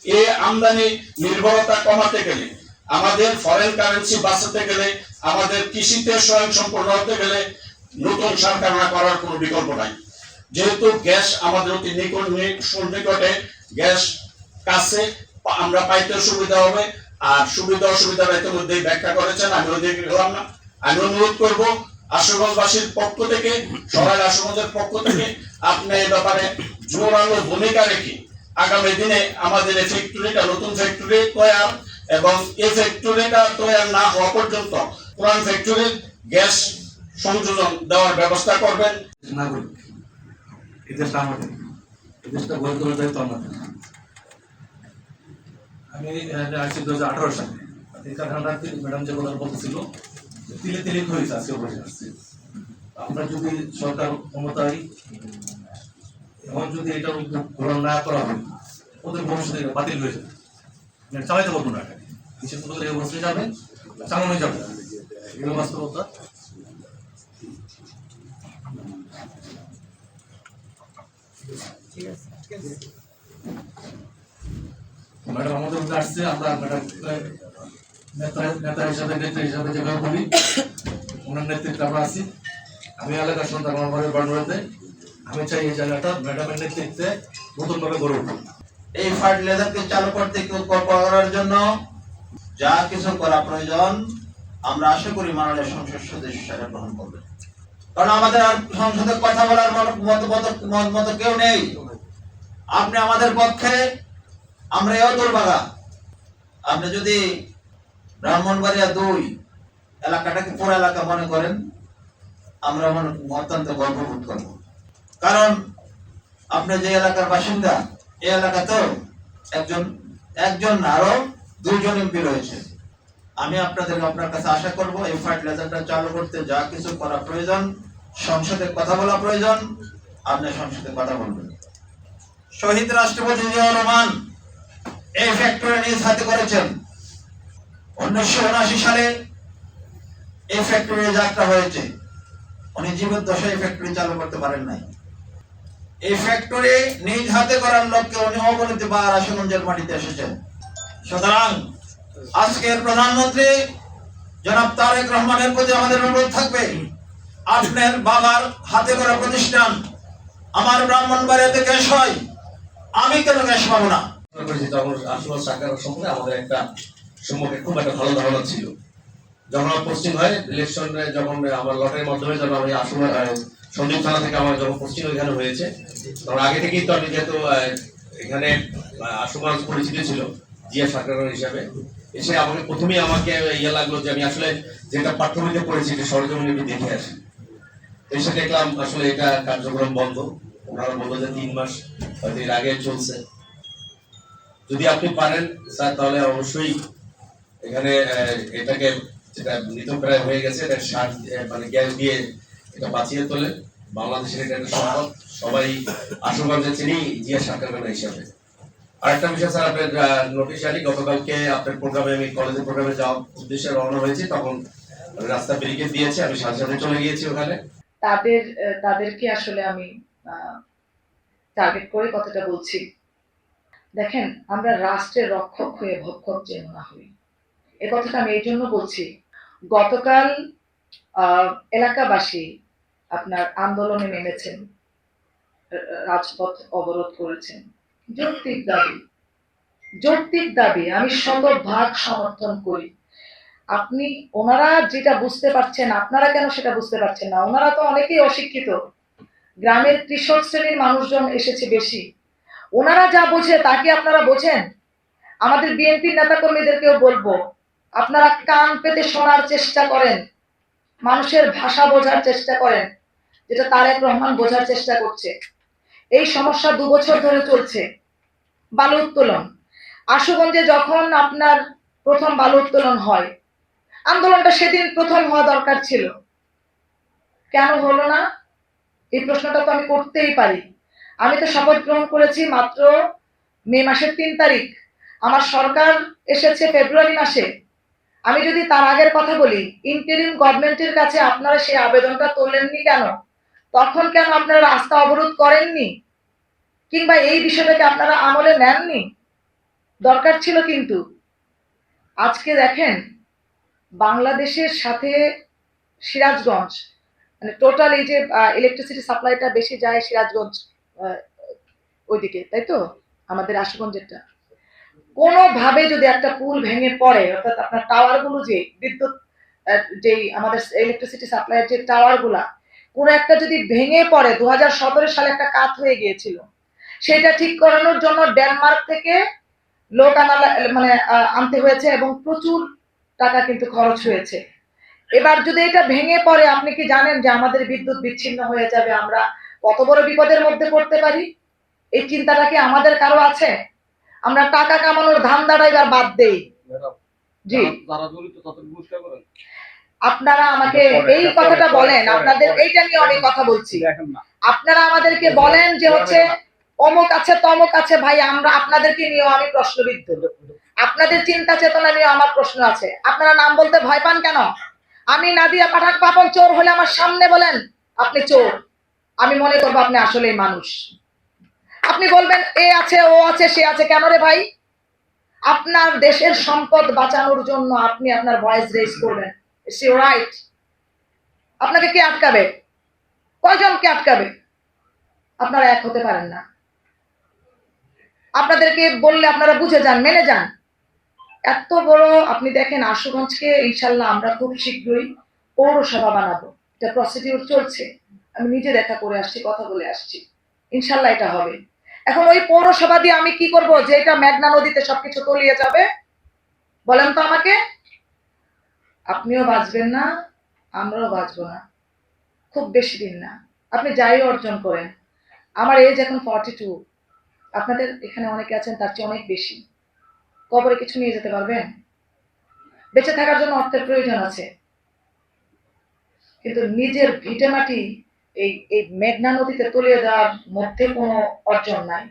এই আমদানি নির্ভরতা কমাতে গেলে, আমাদের ফরেন কারেন্সি বাঁচাতে গেলে, আমাদের কৃষিতে স্বয়ংসম্পূর্ণ হতে গেলে নতুন সরকারনা করার কোনো বিকল্প নাই। যেহেতু গ্যাস আমাদের অতি নিকটে, গ্যাস কাছে আমরা পাইতে সুবিধা হবে। আর সুবিধা অসুবিধাটা ইতিমধ্যেই ব্যাখ্যা করেছেন, আমি ওদিকে গেলাম না। আমি অনুরোধ করবো আশুগঞ্জবাসীর পক্ষ থেকে, সবাই আশুগঞ্জের পক্ষ থেকে আপনি এই ব্যাপারে জোরালো ভূমিকা রেখে আগামী দিনে আমাদের এই ফ্যাক্টরিটা, নতুন ফ্যাক্টরি তৈরি, এবং এই ফ্যাক্টরিটা তৈরি না হওয়া পর্যন্ত পুরান ফ্যাক্টরির গ্যাস সংযোজন দেওয়ার ব্যবস্থা করবেন। আমি আসছি 2018 সালে। এই কারখানাটা ম্যাডাম যে কথা বলতেছিল তিলে তিলে হয়েছে, আজকে বসে আসছে। আমরা যদি সরকার ক্ষমতায় এখন যদি এটা গ্রহণ না করা হয়, ওদের ভবিষ্যতে এটা বাতিল হয়ে যাবে, চালাইতে পারবো না। বিশেষ করে এই অবস্থায় যাবে, চালানো যাবে, এগুলো বাস্তবতা। ম্যাডাম আমাদের মধ্যে আসছে, আমরা ম্যাডাম নেতা হিসাবে, নেত্রী হিসাবে যেভাবে বলি, ওনার নেতৃত্বে আমরা আছি। আমি এলাকার সন্তান, আমার বাড়ির বাড়িতে আমি চাই এই জায়গাটা ম্যাডামের নেতৃত্বে নতুনভাবে গড়ে উঠুক। এই ফার্টিলাইজারকে চালু করতে করার জন্য যা কিছু করা প্রয়োজন আমরা আশা করি মাননীয় সংসদ সদস্য সেটা গ্রহণ করবে। কারণ আমাদের আর সংসদে কথা বলার মতো কেউ নেই। আপনি আমাদের পক্ষে, আমরা এও দুর্ভাগা। আপনি যদি ব্রাহ্মণবাড়িয়া 2 এলাকাটাকে পুরো এলাকা মনে করেন, আমরা অত্যন্ত গর্ববোধ করব। কারণ আপনি যে এলাকার বাসিন্দা, এই এলাকাতেও একজন আরো 2 জন এমপি রয়েছে। আমি আপনার কাছে আশা করব এই ফার্টিলাইজারটা চালু করতে যা কিছু করা প্রয়োজন, সংসদে কথা বলা প্রয়োজন, আপনি সংসদে কথা বলবেন। শহীদ রাষ্ট্রপতি জিয়াউর রহমান এই ফ্যাক্টরি নিজ হাতে করেছেন। 1979 সালে এই ফ্যাক্টরির যাত্রা হয়েছে। উনি জীবদ্দশায় এই ফ্যাক্টরি চালু করতে পারেন নাই। এই ফ্যাক্টরি নিজ হাতে করার লক্ষ্যে উনি অগণিত বার আশুগঞ্জের মাটিতে এসেছেন। সুতরাং আজকের প্রধানমন্ত্রী জনাব তারেক রহমানের প্রতি আমাদের অনুরোধ থাকবে, আপনার বাবার হাতে করা প্রতিষ্ঠান আমার ব্রাহ্মণবাড়িয়াতে গ্যাস হয়, আমি কেন গ্যাস পাবো না? আশুগঞ্জ সরকার সম্পর্কে আমাদের একটা সম্পর্কে খুব একটা ভালো ধারণা ছিল। যখন পোস্টিং হয় ইলেকশনে, যখন আমার লটারির মাধ্যমে যখন আমি আশুগঞ্জ সন্দীপ থানা থেকে আমার যখন পোস্টিং এখানে হয়েছে, তখন আগে থেকেই তো আমি যেহেতু এখানে আশুগঞ্জ পরিচিত ছিল জিয়া সরকার হিসাবে, এসে প্রথমেই আমাকে ইয়ে লাগলো যে আমি আসলে যেটা পাঠ্যবইতে পড়েছি এটা সরজমিনে আমি দেখে আসি। এসে দেখলাম আসলে এটা কার্যক্রম বন্ধ। ওনারা বললো যে 3 মাস হয়তো এর আগে চলছে। যদি আপনি পারেন স্যার, তাহলে অবশ্যই এখানে এটাকে, যেটা মৃতপ্রায় হয়ে গেছে, এটা মানে গ্যাস দিয়ে এটা বাঁচিয়ে তোলে। বাংলাদেশের এটা একটা সম্পদ, সবাই আশুগঞ্জে চিনি জিয়া সরকার হিসাবে। আরেকটা বিষয় স্যার, আপনার নোটিশ জানি, গতকালকে আপনার প্রোগ্রামে, আমি কলেজের প্রোগ্রামে যাওয়ার উদ্দেশ্যে রওনা হয়েছি, তখন রাস্তা ব্যারিকেড দিয়েছে, আমি সাথে সাথে চলে গিয়েছি ওখানে। তাদেরকে আসলে আমি টার্গেট করে কথাটা বলছি। দেখেন, আমরা রাষ্ট্রের রক্ষক হয়ে ভক্ষক যেন না হই, এ কথাটা আমি এই জন্য বলছি। গতকাল এলাকাবাসী আপনার আন্দোলনে নেমেছেন, রাজপথ অবরোধ করেছেন। যৌক্তিক দাবি আমি 100% সমর্থন করি। ওনারা যেটা বুঝতে পারছেন, আপনারা কেন সেটা বুঝতে পারছেন না? ওনারা তো অনেকেই অশিক্ষিত, গ্রামের কৃষক শ্রেণীর মানুষজন এসেছে বেশি। ওনারা যা বোঝে তা কি আপনারা বোঝেন? আমাদের বিএনপি নেতাকর্মীদেরকেও বলবো, আপনারা কান পেতে শোনার চেষ্টা করেন, মানুষের ভাষা বোঝার চেষ্টা করেন, যেটা তারেক রহমান বোঝার চেষ্টা করছে। এই সমস্যা 2 বছর ধরে চলছে। বালু উত্তোলন, আশুগঞ্জে যখন আপনার প্রথম বালু উত্তোলন হয়, আন্দোলনটা সেদিন প্রথম হওয়া দরকার ছিল, কেন হলো না? এই প্রশ্নটা তো আমি করতেই পারি। আমি তো শপথ গ্রহণ করেছি মাত্র মে মাসের 3 তারিখ, আমার সরকার এসেছে ফেব্রুয়ারি মাসে। আমি যদি তার আগের কথা বলি, ইন্টারিম গভর্নমেন্টের কাছে আপনারা সেই আবেদনটা তোলেননি কেন? তখন কেন আপনারা রাস্তা অবরোধ করেননি, কিংবা এই বিষয়টাকে আপনারা আমলে নেননি? দরকার ছিল। কিন্তু আজকে দেখেন বাংলাদেশের সাথে সিরাজগঞ্জ, মানে টোটাল এই যে ইলেকট্রিসিটি সাপ্লাইটা বেশি যায় সিরাজগঞ্জ আহ, ওইদিকে, তাই তো, আমাদের আশুগঞ্জেরটা কোনোভাবে যদি একটা পুল ভেঙে পড়ে, অর্থাৎ আপনার টাওয়ার গুলো যে বিদ্যুৎ যেই আমাদের ইলেকট্রিসিটি সাপ্লাইয়ের যে টাওয়ার গুলা কোনো একটা যদি ভেঙে পড়ে, 2017 সালে একটা কাত হয়ে গিয়েছিল, সেটা ঠিক করানোর জন্য ডেনমার্ক থেকে লোক মানে আনতে হয়েছে এবং প্রচুর টাকা কিন্তু খরচ হয়েছে। এবার যদি এটা ভেঙে পড়ে, আপনি কি জানেন যে আমাদের বিদ্যুৎ বিচ্ছিন্ন হয়ে যাবে, আমরা কত বড় বিপদের মধ্যে পড়তে পারি? এই চিন্তাটা কি আমাদের কারো আছে? আমরা টাকা কামানোর ধান্দাটা এবার বাদ দেই। জি, আপনারা আমাকে এই কথাটা বলেন, আপনাদের এইটা নিয়ে অনেক কথা বলছি, আপনারা আমাদেরকে বলেন যে হচ্ছে অমুক আছে তমুক আছে, ভাই আমরা আপনাদেরকে নিয়েও আমি প্রশ্নবিদ্ধ, আপনাদের চিন্তা চেতনা নিয়ে আমার প্রশ্ন আছে। আপনারা নাম বলতে ভয় পান কেন? আমি নাদিয়া পাঠাক পাপন চোর হলে আমার সামনে বলেন আপনি চোর, আমি মনে করবো আপনি আসলেই মানুষ। আপনি বলবেন এ আছে ও আছে সে আছে, কেন রে ভাই? আপনার দেশের সম্পদ বাঁচানোর জন্য আপনি আপনার ভয়েস রেজ করবেন, ইটস ইউর রাইট। আপনাকে কে আটকাবে? কয়জন কে আটকাবে? আপনারা এক হতে পারেন না। আপনাদেরকে বললে আপনারা বুঝে যান, মেনে যান। এত বড় আপনি দেখেন আশুগঞ্জকে ইনশাল্লাহ আমরা খুব শীঘ্রই পৌরসভা বানাবো, এটা প্রসিডিউর চলছে, আমি নিজে দেখা করে আসছি, কথা বলে আসছি, ইনশাল্লাহ এটা হবে। এখন ওই পৌরসভা দিয়ে আমি কি করব যে এটা মেঘনা নদীতে সবকিছু তলিয়ে যাবে? বলেন তো আমাকে। আপনিও বাঁচবেন না, আমরাও বাঁচবো না, খুব বেশি দিন না। আপনি যাই অর্জন করেন, আমার এজ এখন 42, আপনাদের এখানে অনেকে আছেন তার চেয়ে অনেক বেশি। কবরে কিছু নিয়ে যেতে পারবেন? বেঁচে থাকার জন্য অর্থের প্রয়োজন আছে, কিন্তু নিজের ভিটে মাটি এই এই মেঘনা নদীতে তলিয়ে দেওয়ার মধ্যে কোনো অর্জন নাই।